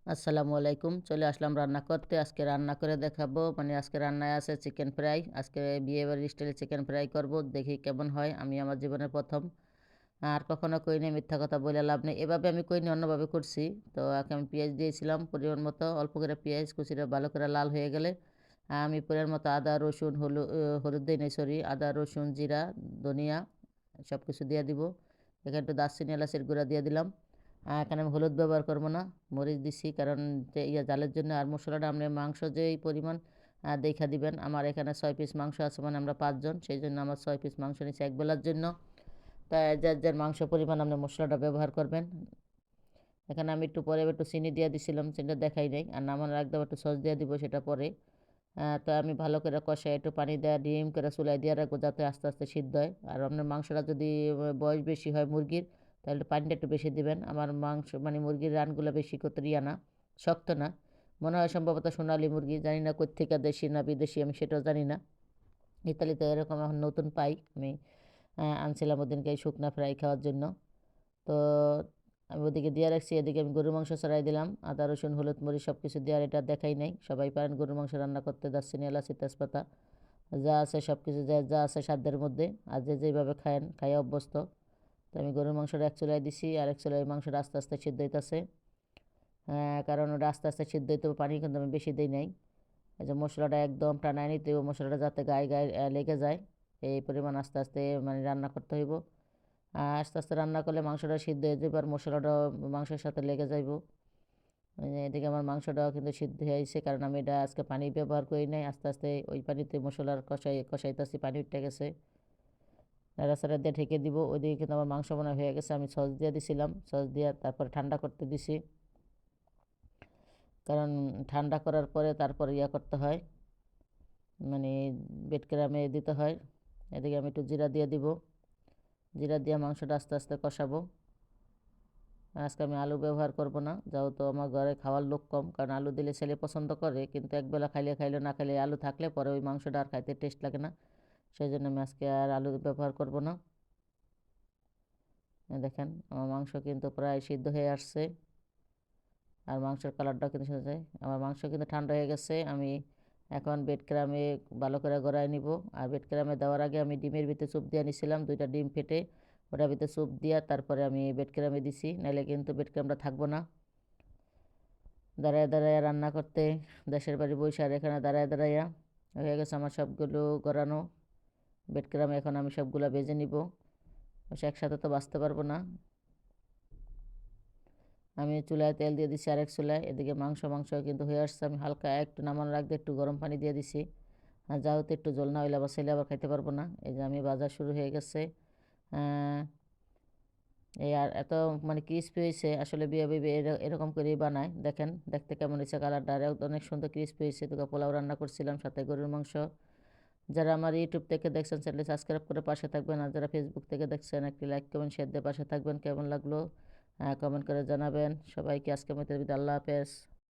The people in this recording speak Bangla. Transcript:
আসসালামু আলাইকুম। চলে আসলাম রান্না করতে। আজকে রান্না করে দেখাবো। আজকে রান্নায় আছে চিকেন ফ্রাই। আজকে বিয়েবাড়ির স্টাইলে চিকেন ফ্রাই করব। দেখি কেমন হয়। আমি আমার জীবনের ১ম। আর কখনো করিনি, মিথ্যা কথা বইলা লাভ নেই। এভাবে আমি করিনি, অন্যভাবে করছি। তো আগে আমি পেঁয়াজ দিয়েছিলাম পরিমাণ মতো। অল্প করে পেঁয়াজ কুচিটা ভালো করে লাল হয়ে গেলে আমি পরিমাণ মতো আদা, রসুন, হলুদ দেই নাই, সরি। আদা, রসুন, জিরা, ধনিয়া সবকিছু দিয়ে দিব। এখানে একটু দারচিনি, এলাচের গুঁড়া দিয়ে দিলাম। এখানে আমি হলুদ ব্যবহার করব না, মরিচ দিছি কারণ জালের জন্য। আর মশলাটা আপনি মাংস যেই পরিমাণ দেইখা দিবেন। আমার এখানে ৬ পিস মাংস আছে, আমরা ৫ জন। সেইজন্য আমার ৬ পিস মাংস নিছি এক বেলার জন্য। তাই যার মাংস পরিমাণ আপনি মশলাটা ব্যবহার করবেন। এখানে আমি একটু পরে একটু চিনি দিয়ে দিছিলাম, চিনিটা দেখাই নাই। আর নামানোর একদম একটু সস দিয়ে দিব, সেটা পরে। তো আমি ভালো করে কষাই একটু পানি দেওয়া ডিম করে চুলায় দিয়ে রাখবো যাতে আস্তে আস্তে সিদ্ধ হয়। আর আপনার মাংসটা যদি বয়স বেশি হয় মুরগির, তাহলে পানিটা একটু বেশি দিবেন। আমার মাংস মুরগির রানগুলো বেশি করতে না, শক্ত না। মনে হয় সম্ভবত সোনালী মুরগি, জানি না কোত্থেকে, দেশি না বিদেশি আমি সেটাও জানি না। ইতালিতে এরকম এখন নতুন পাই আমি। আনছিলাম ওদিনকে এই শুকনা ফ্রাই খাওয়ার জন্য। তো আমি ওদিকে দিয়ে রাখছি, এদিকে আমি গরুর মাংস চড়াই দিলাম। আদা, রসুন, হলুদ, মরিচ সব কিছু দেওয়ার এটা দেখাই নাই। সবাই পারেন গরুর মাংস রান্না করতে, দারচিনি, এলাচি, তেজপাতা যা আছে সব কিছু, যা আছে সাধ্যের মধ্যে। আর যে যেভাবে খায়েন, খাইয়া অভ্যস্ত। তো আমি গরুর মাংসটা এক চুলায় দিছি, আর এক চুলায় মাংসটা আস্তে আস্তে সিদ্ধ হইতেছে। কারণ ওটা আস্তে আস্তে সিদ্ধ হইতে হবে, পানি কিন্তু আমি বেশি দিই নাই। এই যে মশলাটা একদম টানায় নিতে হবে, মশলাটা যাতে গায়ে গায়ে লেগে যায়, এই পরিমাণ আস্তে আস্তে রান্না করতে হইব। আস্তে আস্তে রান্না করলে মাংসটা সিদ্ধ হয়ে যাবে, আর মশলাটাও মাংসের সাথে লেগে যাইব। এদিকে আমার মাংসটাও কিন্তু সিদ্ধ হয়েছে, কারণ আমি এটা আজকে পানি ব্যবহার করি নাই। আস্তে আস্তে ওই পানিতে মশলার কষাইতেছি, পানি উঠে গেছে। নাড়াচাড়া দিয়ে ঢেকে দিব। ওইদিকে কিন্তু আমার মাংস মনে হয়ে গেছে। আমি সস দিয়ে দিছিলাম, সস দিয়ে তারপরে ঠান্ডা করতে দিছি। কারণ ঠান্ডা করার পরে তারপর করতে হয়, মানে বেডক্রামে দিতে হয়। এদিকে আমি একটু জিরা দিয়ে দিব। জিরা দিয়ে মাংসটা আস্তে আস্তে কষাবো। আজকে আমি আলু ব্যবহার করব না, যেহেতু আমার ঘরে খাওয়ার লোক কম। কারণ আলু দিলে ছেলে পছন্দ করে, কিন্তু একবেলা খাইলে খাইলে, না খাইলে আলু থাকলে পরে ওই মাংসটা আর খাইতে টেস্ট লাগে না। সেই জন্য আমি আজকে আর আলু ব্যবহার করব না। দেখেন আমার মাংস কিন্তু প্রায় সিদ্ধ হয়ে আসছে। আর মাংসের কালারটাও কিন্তু সুন্দর। আমার মাংস কিন্তু ঠান্ডা হয়ে গেছে। আমি এখন বেডক্রামে ভালো করে গড়াই নিব। আর বেডক্রামে দেওয়ার আগে আমি ডিমের ভিতরে চুপ দিয়ে নিছিলাম, 2টা ডিম ফেটে ওটার ভিতরে চুপ দিয়া তারপরে আমি বেডক্রামে দিছি, নাহলে কিন্তু বেডক্রামটা থাকবো না। দাঁড়ায় দাঁড়ায় রান্না করতে, দেশের বাড়ি বসে আর এখানে দাঁড়ায় দাঁড়াইয়া হয়ে গেছে আমার সবগুলো গড়ানো বেডক্রামে। এখন আমি সবগুলো ভেজে নিব, অবশ্য একসাথে তো বাঁচতে পারবো না। আমি চুলায় তেল দিয়ে দিছি আরেক চুলায়। এদিকে মাংস কিন্তু হয়ে আসছে। আমি হালকা একটু নামানোর আগে একটু গরম পানি দিয়ে দিছি। আর যেহেতু একটু জল না হইলে আবার ছেলে আবার খাইতে পারবো না। এই যে আমি ভাজা শুরু হয়ে গেছে। এই আর এত ক্রিস্পি হয়েছে। আসলে বিয়ে বিয়ে এরকম করেই বানায়। দেখেন দেখতে কেমন হয়েছে, কালারটা অনেক সুন্দর ক্রিস্পি হয়েছে। তোকে পোলাও রান্না করছিলাম, সাথে গরুর মাংস। যারা আমার ইউটিউব থেকে দেখছেন চ্যানেলটি সাবস্ক্রাইব করে পাশে থাকবেন, আর যারা ফেসবুক থেকে দেখছেন একটি লাইক কমেন্ট শেয়ার দিয়ে পাশে থাকবেন। কেমন লাগলো কমেন্ট করে জানাবেন। সবাইকে আজকের মতো বিদায়, আল্লাহ হাফেজ।